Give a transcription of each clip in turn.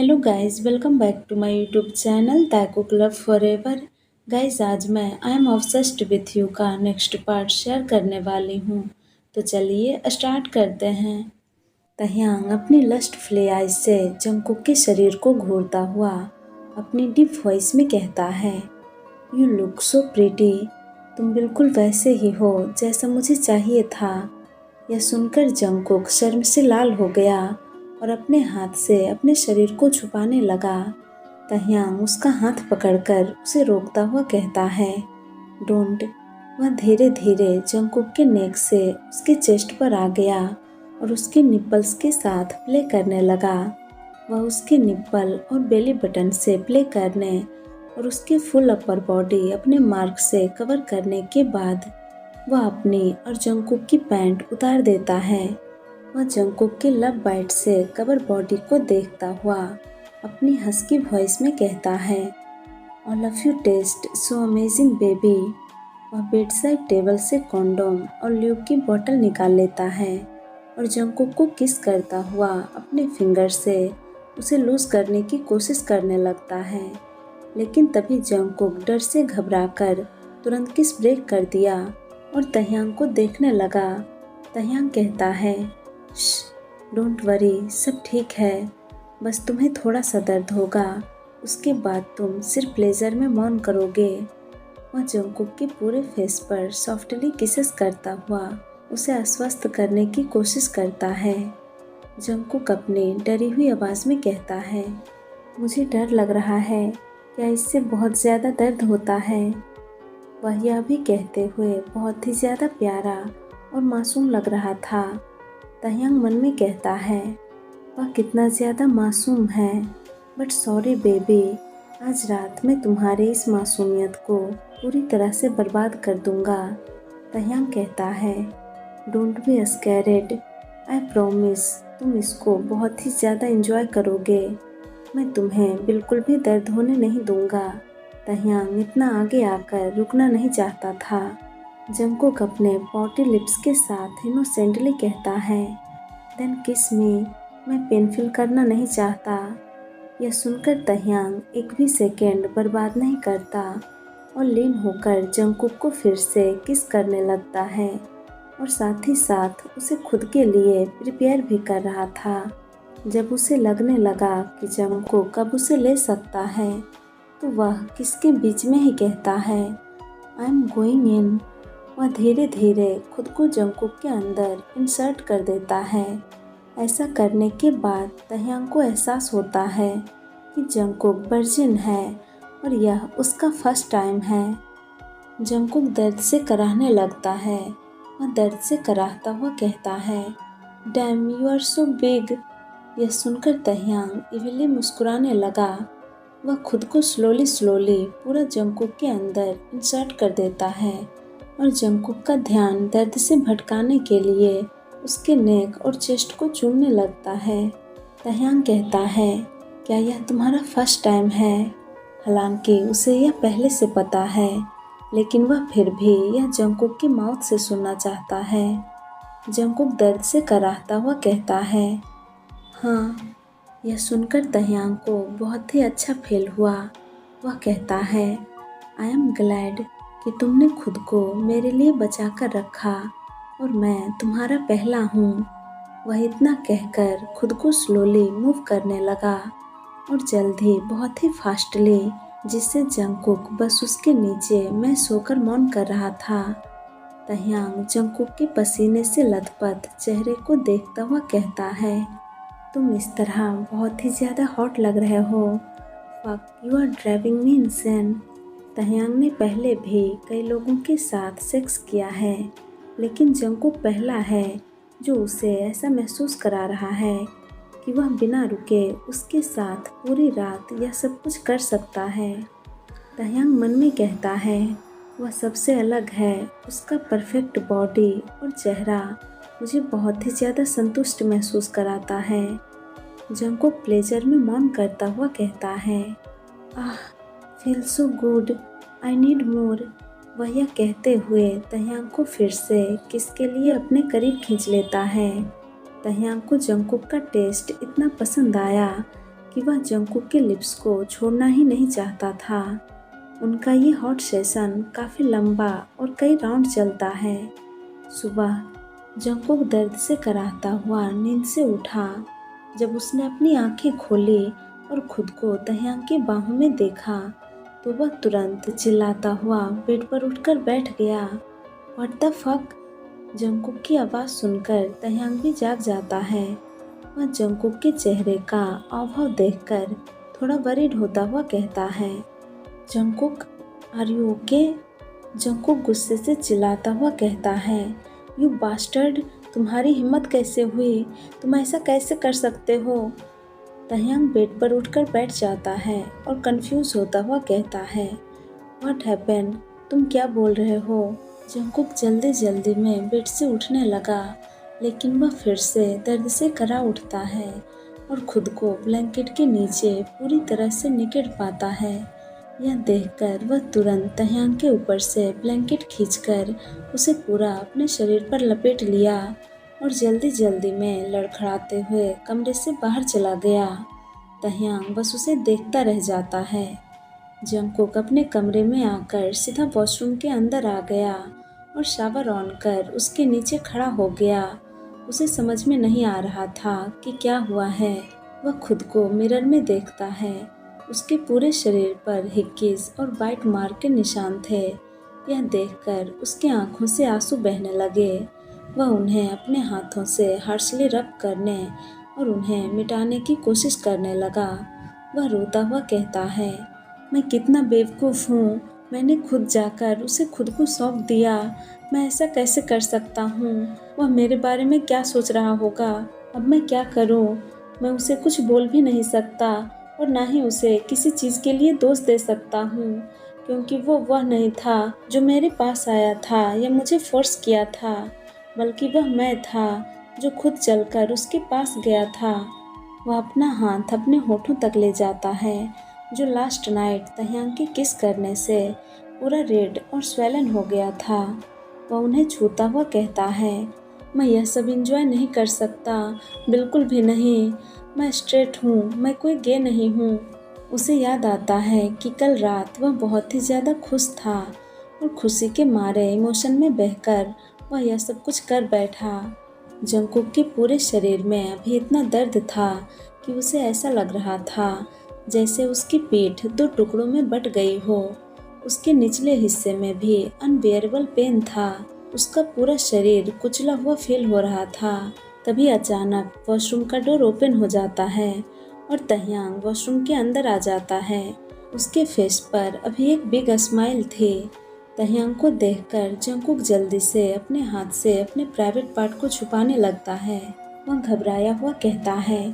Hello guys, welcome back to my YouTube channel Taco club forever. Guys, आज मैं I am obsessed with you का next part share करने वाली हूँ। तो चलिए स्टार्ट करते हैं। तह्यांग अपनी लस्टफुल आइज से जंगकुक के शरीर को घूरता हुआ अपनी डीप वॉइस में कहता है, यू लुक सो प्रिटी। तुम बिल्कुल वैसे ही हो जैसा मुझे चाहिए था। यह सुनकर जंगकुक शर्म से लाल हो गया और अपने हाथ से अपने शरीर को छुपाने लगा। तह्यांग उसका हाथ पकड़कर उसे रोकता हुआ कहता है, डोंट। वह धीरे धीरे जंगकुक के नेक से उसके चेस्ट पर आ गया और उसके निप्पल्स के साथ प्ले करने लगा। वह उसके निप्पल और बेली बटन से प्ले करने और उसके फुल अपर बॉडी अपने मार्क से कवर करने के बाद वह अपनी और जंगकुक की पैंट उतार देता है। वह जंगकुक के लव बाइट से कवर बॉडी को देखता हुआ अपनी हस्की वॉइस में कहता है, all of you taste so amazing baby. वह बेड साइड टेबल से कॉन्डोम और ल्यूब की बोतल निकाल लेता है और जंगकुक को किस करता हुआ अपने फिंगर से उसे लूज करने की कोशिश करने लगता है। लेकिन तभी जंगकुक डर से घबराकर तुरंत किस ब्रेक कर दिया और तह्यांग को देखने लगा। तह्यांग कहता है, डोंट वरी, सब ठीक है, बस तुम्हें थोड़ा सा दर्द होगा, उसके बाद तुम सिर्फ प्लेजर में मौन करोगे। वह जंगकुक के पूरे फेस पर सॉफ्टली किसेस करता हुआ उसे आश्वस्त करने की कोशिश करता है। जंगकुक अपनी डरी हुई आवाज़ में कहता है, मुझे डर लग रहा है, क्या इससे बहुत ज़्यादा दर्द होता है? वह यह भी कहते हुए बहुत ही ज़्यादा प्यारा और मासूम लग रहा था। तह्यांग मन में कहता है, वह कितना ज़्यादा मासूम है, बट सॉरी बेबी, आज रात मैं तुम्हारी इस मासूमियत को पूरी तरह से बर्बाद कर दूंगा। तह्यांग कहता है, डोंट बी स्कैरेड, आई प्रॉमिस तुम इसको बहुत ही ज़्यादा एंजॉय करोगे। मैं तुम्हें बिल्कुल भी दर्द होने नहीं दूंगा। तह्यांग इतना आगे आकर रुकना नहीं चाहता था। जंगकुक अपने पॉटी लिप्स के साथ इनोसेंटली कहता है, देन किस मी, मैं पेन फील करना नहीं चाहता। यह सुनकर तह्यांग एक भी सेकेंड बर्बाद नहीं करता और लीन होकर जंगकुक को फिर से किस करने लगता है और साथ ही साथ उसे खुद के लिए प्रिपेयर भी कर रहा था। जब उसे लगने लगा कि जंगकुक अब उसे ले सकता है तो वह किसके बीच में ही कहता है, आई एम गोइंग इन। वह धीरे धीरे खुद को जंगकुक के अंदर इंसर्ट कर देता है। ऐसा करने के बाद तह्यांग को एहसास होता है कि जंगकुक वर्जिन है और यह उसका फर्स्ट टाइम है। जंगकुक दर्द से कराहने लगता है। वह दर्द से कराहता हुआ कहता है, damn you are so big. यह सुनकर तह्यांग इविली मुस्कुराने लगा। वह खुद को स्लोली पूरा जंगकुक के अंदर इंसर्ट कर देता है और जंगकुक का ध्यान दर्द से भटकाने के लिए उसके नेक और चेस्ट को चूमने लगता है। तह्यांग कहता है, क्या यह तुम्हारा फर्स्ट टाइम है? हालांकि उसे यह पहले से पता है, लेकिन वह फिर भी यह जंगकुक की माउथ से सुनना चाहता है। जंगकुक दर्द से कराहता हुआ कहता है, हाँ। यह सुनकर तह्यांग को बहुत ही अच्छा फील हुआ। वह कहता है, आई एम ग्लैड कि तुमने खुद को मेरे लिए बचा कर रखा और मैं तुम्हारा पहला हूँ। वह इतना कहकर खुद को स्लोली मूव करने लगा और जल्द ही बहुत ही फास्टली, जिससे जंगकुक बस उसके नीचे मैं सोकर मौन कर रहा था। तह्यांग जंगकुक के पसीने से लथपथ चेहरे को देखता हुआ कहता है, तुम इस तरह बहुत ही ज़्यादा हॉट लग रहे हो। Fuck, you are driving me insane. Taeyang ने पहले भी कई लोगों के साथ सेक्स किया है, लेकिन जंगकुक पहला है जो उसे ऐसा महसूस करा रहा है कि वह बिना रुके उसके साथ पूरी रात यह सब कुछ कर सकता है। तह्यांग मन में कहता है, वह सबसे अलग है। उसका परफेक्ट बॉडी और चेहरा मुझे बहुत ही ज़्यादा संतुष्ट महसूस कराता है। जंगकुक प्लेजर में मौन करता हुआ कहता है, ah, feel so good, I need more. वह यह कहते हुए तह्यांग को फिर से किसके लिए अपने करीब खींच लेता है। तह्यांग को जंगकुक का टेस्ट इतना पसंद आया कि वह जंगकुक के लिप्स को छोड़ना ही नहीं चाहता था। उनका ये हॉट सेशन काफ़ी लंबा और कई राउंड चलता है। सुबह जंगकुक दर्द से कराहता हुआ नींद से उठा। जब उसने अपनी आंखें खोली और खुद को तह्यांग की बाहों में देखा तो वह तुरंत चिल्लाता हुआ बेड पर उठकर बैठ गया। What the fuck? जंगकुक की आवाज़ सुनकर तह्यांग भी जाग जाता है। वह जंगकुक के चेहरे का हाव-भाव देखकर थोड़ा वरीड होता हुआ कहता है, Jungkook, are you okay? Jungkook गुस्से से चिल्लाता हुआ कहता है, यू बास्टर्ड, तुम्हारी हिम्मत कैसे हुई? तुम ऐसा कैसे कर सकते हो? तह्यांग बेड पर उठकर बैठ जाता है और कंफ्यूज होता हुआ कहता है, व्हाट हैपेंड? तुम क्या बोल रहे हो? जंगकुक जल्दी जल्दी में बेड से उठने लगा, लेकिन वह फिर से दर्द से करा उठता है और खुद को ब्लैंकेट के नीचे पूरी तरह से निकेट पाता है। यह देखकर वह तुरंत तह्यांग के ऊपर से ब्लैंकेट खींचकर उसे पूरा अपने शरीर पर लपेट लिया और जल्दी जल्दी में लड़खड़ाते हुए कमरे से बाहर चला गया। तह्यांग बस उसे देखता रह जाता है। जंगकुक अपने कमरे में आकर सीधा वॉशरूम के अंदर आ गया और शावर ऑन कर उसके नीचे खड़ा हो गया। उसे समझ में नहीं आ रहा था कि क्या हुआ है। वह खुद को मिरर में देखता है। उसके पूरे शरीर पर हिक्कीज और बाइट मार्क के निशान थे। यह देखकर उसके आंखों से आंसू बहने लगे। वह उन्हें अपने हाथों से हार्शली रब करने और उन्हें मिटाने की कोशिश करने लगा। वह रोता हुआ कहता है, मैं कितना बेवकूफ़ हूँ, मैंने खुद जाकर उसे खुद को सौंप दिया। मैं ऐसा कैसे कर सकता हूँ? वह मेरे बारे में क्या सोच रहा होगा? अब मैं क्या करूँ? मैं उसे कुछ बोल भी नहीं सकता और ना ही उसे किसी चीज़ के लिए दोष दे सकता हूँ, क्योंकि वो वह नहीं था जो मेरे पास आया था या मुझे फोर्स किया था, बल्कि वह मैं था जो खुद चलकर उसके पास गया था। वह अपना हाथ अपने होठों तक ले जाता है, जो लास्ट नाइट तह्यांग के किस करने से पूरा रेड और स्वेलन हो गया था। वह उन्हें छूता हुआ कहता है, मैं यह सब एंजॉय नहीं कर सकता, बिल्कुल भी नहीं। मैं स्ट्रेट हूँ, मैं कोई गे नहीं हूँ। उसे याद आता है कि कल रात वह बहुत ही ज़्यादा खुश था और खुशी के मारे इमोशन में बहकर वह यह सब कुछ कर बैठा। जंगकुक के पूरे शरीर में अभी इतना दर्द था कि उसे ऐसा लग रहा था जैसे उसकी पीठ दो टुकड़ों में बट गई हो। उसके निचले हिस्से में भी अनबियरेबल पेन था। उसका पूरा शरीर कुचला हुआ फील हो रहा था। तभी अचानक वॉशरूम का डोर ओपन हो जाता है और तह्यांग वॉशरूम के अंदर आ जाता है। उसके फेस पर अभी एक बिग स्माइल थी। तह्यांग को देखकर जंगकुक जल्दी से अपने हाथ से अपने प्राइवेट पार्ट को छुपाने लगता है। वह घबराया हुआ कहता है,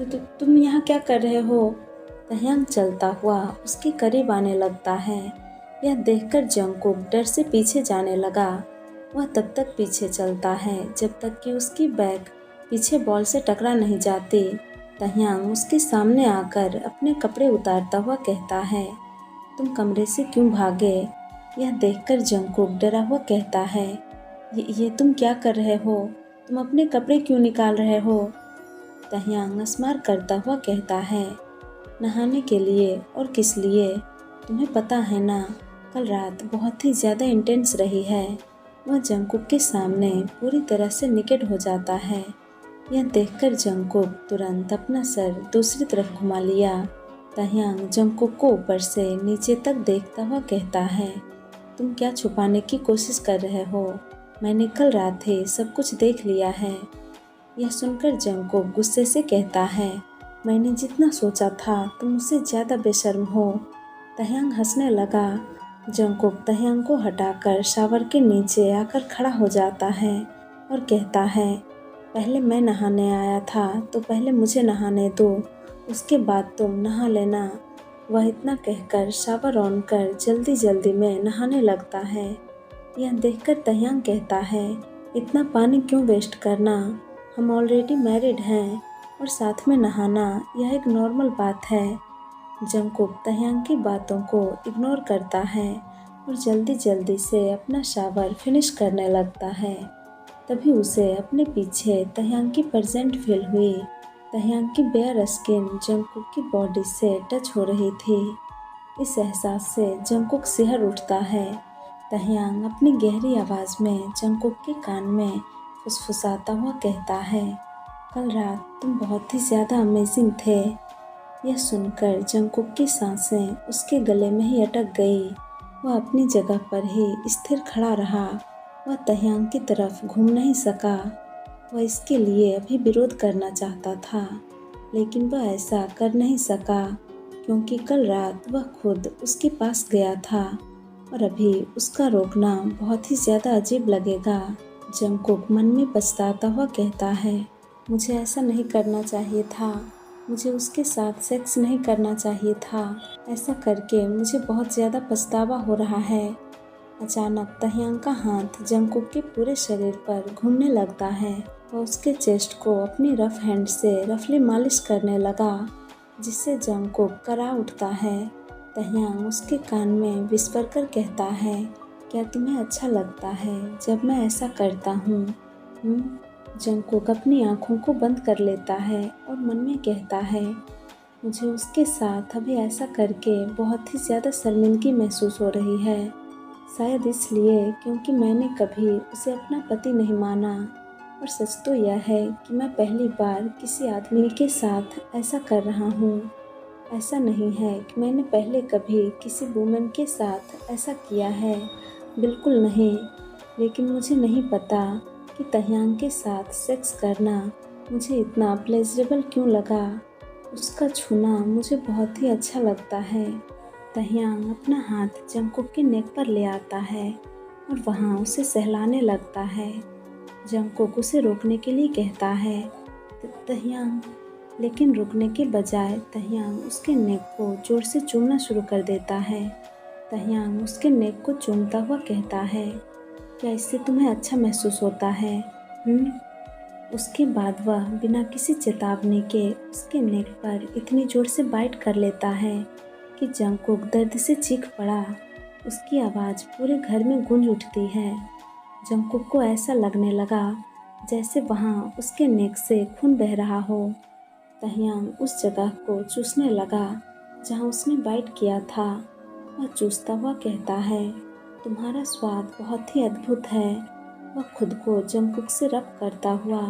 तुम यहाँ क्या कर रहे हो? तह्यांग चलता हुआ उसके करीब आने लगता है। यह देखकर जंगकुक डर से पीछे जाने लगा। वह तब तक पीछे चलता है जब तक कि उसकी बैग पीछे बॉल से टकरा नहीं जाती। तह्यांग उसके सामने आकर अपने कपड़े उतारता हुआ कहता है, तुम कमरे से क्यों भागे? यह देखकर जंगकुक डरा हुआ कहता है, ये तुम क्या कर रहे हो? तुम अपने कपड़े क्यों निकाल रहे हो? तह्यांग नस्मार करता हुआ कहता है, नहाने के लिए। और किस लिए? तुम्हें पता है ना, कल रात बहुत ही ज़्यादा इंटेंस रही है। वह जंगकुक के सामने पूरी तरह से निकेट हो जाता है। यह देखकर जंगकुक तुरंत अपना सर दूसरी तरफ घुमा लिया। तह्यांग जंगकुक को ऊपर से नीचे तक देखता हुआ कहता है, तुम क्या छुपाने की कोशिश कर रहे हो? मैंने कल रात ही सब कुछ देख लिया है। यह सुनकर जंगकुक गुस्से से कहता है, मैंने जितना सोचा था तुम उससे ज़्यादा बेशर्म हो। तह्यांग हंसने लगा। जंगकुक तह्यांग को हटाकर शावर के नीचे आकर खड़ा हो जाता है और कहता है, पहले मैं नहाने आया था तो पहले मुझे नहाने दो, उसके बाद तुम नहा लेना। वह इतना कहकर शावर ऑन कर जल्दी जल्दी में नहाने लगता है। यह देखकर तह्यांग कहता है, इतना पानी क्यों वेस्ट करना, हम ऑलरेडी मैरिड हैं और साथ में नहाना यह एक नॉर्मल बात है। जंगकुक तह्यांग की बातों को इग्नोर करता है और जल्दी जल्दी से अपना शावर फिनिश करने लगता है। तभी उसे अपने पीछे तह्यांग की प्रेजेंट फील हुई। तह्यांग की बेयर स्किन जंगकुक की बॉडी से टच हो रही थी। इस एहसास से जंगकुक सिहर उठता है। तह्यांग अपनी गहरी आवाज़ में जंगकुक के कान में फुसफुसाता हुआ कहता है, कल रात तुम बहुत ही ज़्यादा अमेजिंग थे। यह सुनकर जंगकुक की सांसें उसके गले में ही अटक गई। वह अपनी जगह पर ही स्थिर खड़ा रहा। वह तह्यांग की तरफ घूम नहीं सका। वह इसके लिए अभी विरोध करना चाहता था, लेकिन वह ऐसा कर नहीं सका क्योंकि कल रात वह खुद उसके पास गया था और अभी उसका रोकना बहुत ही ज़्यादा अजीब लगेगा। जंगकुक मन में पछताता हुआ कहता है, मुझे ऐसा नहीं करना चाहिए था। मुझे उसके साथ सेक्स नहीं करना चाहिए था। ऐसा करके मुझे बहुत ज़्यादा पछतावा हो रहा है। अचानक तह्यांग का हाथ जंगकुक के पूरे शरीर पर घूमने लगता है। वह उसके चेस्ट को अपनी रफ हैंड से रफली मालिश करने लगा, जिससे जंगकुक करा उठता है। तह्यांग उसके कान में विस्पर कर कहता है, क्या तुम्हें अच्छा लगता है जब मैं ऐसा करता हूँ? जंगकुक अपनी आँखों को बंद कर लेता है और मन में कहता है, मुझे उसके साथ अभी ऐसा करके बहुत ही ज़्यादा शर्मिंदगी महसूस हो रही है। शायद इसलिए क्योंकि मैंने कभी उसे अपना पति नहीं माना। और सच तो यह है कि मैं पहली बार किसी आदमी के साथ ऐसा कर रहा हूँ। ऐसा नहीं है कि मैंने पहले कभी किसी वुमेन के साथ ऐसा किया है, बिल्कुल नहीं। लेकिन मुझे नहीं पता कि तह्यांग के साथ सेक्स करना मुझे इतना प्लेजरेबल क्यों लगा। उसका छूना मुझे बहुत ही अच्छा लगता है। तह्यांग अपना हाथ जंगकुक के नेक पर ले आता है और वहाँ उसे सहलाने लगता है। जंगकुक उसे रोकने के लिए कहता है, तह्यांग, लेकिन रुकने के बजाय तह्यांग उसके नेक को जोर से चूमना शुरू कर देता है। तह्यांग उसके नेक को चूमता हुआ कहता है, क्या इससे तुम्हें अच्छा महसूस होता है? उसके बाद वह बिना किसी चेतावनी के उसके नेक पर इतनी जोर से बाइट कर लेता है कि जंगकुक दर्द से चीख पड़ा। उसकी आवाज़ पूरे घर में गूंज उठती है। जंगकुक को ऐसा लगने लगा जैसे वहाँ उसके नेक से खून बह रहा हो। तह्यांग उस जगह को चूसने लगा जहाँ उसने बाइट किया था। वह चूसता हुआ कहता है, तुम्हारा स्वाद बहुत ही अद्भुत है। वह खुद को जंगकुक से रब करता हुआ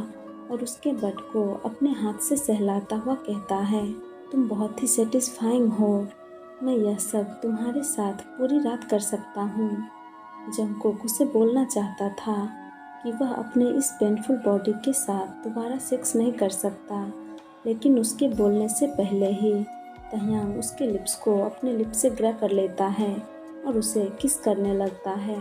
और उसके बट को अपने हाथ से सहलाता हुआ कहता है, तुम बहुत ही सेटिस्फाइंग हो। मैं यह सब तुम्हारे साथ पूरी रात कर सकता हूँ। जंगकुक उसे बोलना चाहता था कि वह अपने इस पेनफुल बॉडी के साथ दोबारा सेक्स नहीं कर सकता, लेकिन उसके बोलने से पहले ही तह्यांग उसके लिप्स को अपने लिप्स से ग्रैब कर लेता है और उसे किस करने लगता है।